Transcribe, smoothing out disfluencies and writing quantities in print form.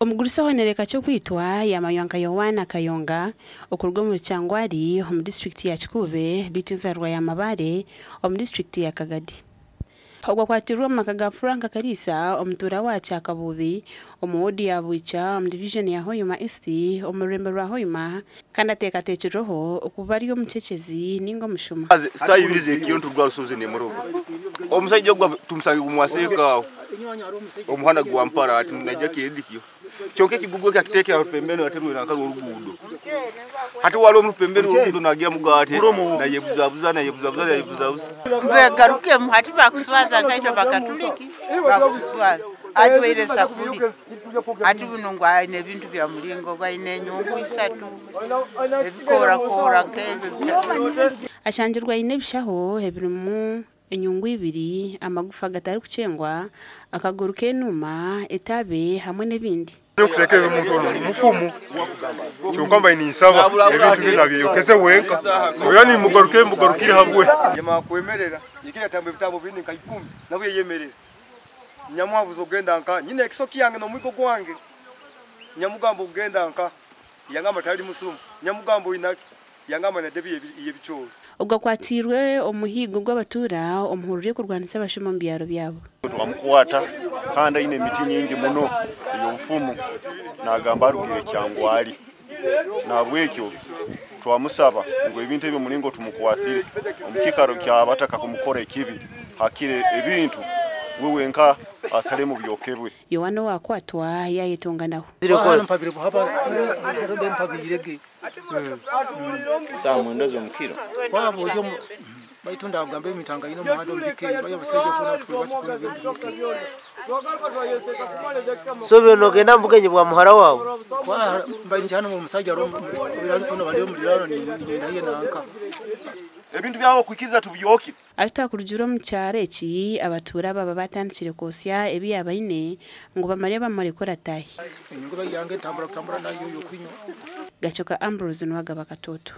Omugurisa honereka cyo kwitwa Yamayonga Yohana Kayonga okurwa mu Cyangwari mu district ya Kikube bitizarwa ya Mabare mu district ya Kagadi. Ogwa kwatirwa makaga Frank Kalisa omutura wa Cyakabubi omuwodi ya Buicha mu division ya Hoyuma East omurembe rwa Hoyuma kandi atekatekeroho okubari omucecezi ningo mushuma sayibirize kiyonto rwa rusoze ne murugo omusajja gwa tumusange kumwaseka omuhana gwa mpara ati najja kidikiyo kyonke kigugo kyakiteke pembeni atemwe nakalo orugudo ati walo mu pembeni orugudo nagira mugate na yebuzabuza garuke muhati bakuswaza ngaito bakatuliki bakuswaza ajweire sakuli ati bunungwa ine bintu bya mulingo gwa ine nyungu isatu ebikora nkeze ashanjirwa ine bishaho hebirimu enyungu ibiri amagufa gatari kucengwa akaguru kenuma etabe hamwe nebindi Kurekeza umuntu umufumu cyongamba inisaba ebintu binabyo keze wenka oya ni mugarukire hamwe yema kwemerera yikira tambe bitabo bindi ka 10 nabuye yemerera nyamwabuzo genda nka nyine ekisoki yange no mwigo gwange nyamugambo ugenda nka yangama tali musumu nyamugambo inaki yangama na debi yebicoro ubwo kwatirwe omuhigo gw'abatura omuhurire kurwanisa abashimo mbyaro byabo twamukwata kandi ine miti nyingi muno iyo mfumu nagamba rugire Cyangwari nabwekyo twamusaba ngo ibintu byo muningo tumukwasire omukikaro cyabataka kumukora ikibi hakire ebintu wewe nka asale mu byokebwe Yohana wakwatwa yayetonganaho mpabire kuhaba ronde mpabirege samu ndazo mukiro kwabo byo bayitunda ngambe mitanga ino muhando mbike bayo baseje kuna twibati bintu sobe no genda mbugenye bwa muhara wawo kwa mbayinje hano mu musajja ro birali kuno bali mu lirano ni naye nanka ebintu byawo kwikiza tubyoki atakurujuro mu cyareki abatura baba batandikire kosya ebi abayine ngo bamare bamarekora tahi inyungu bayange tambura nayo yo kwinyo gacoka Ambrose n'wagaba katoto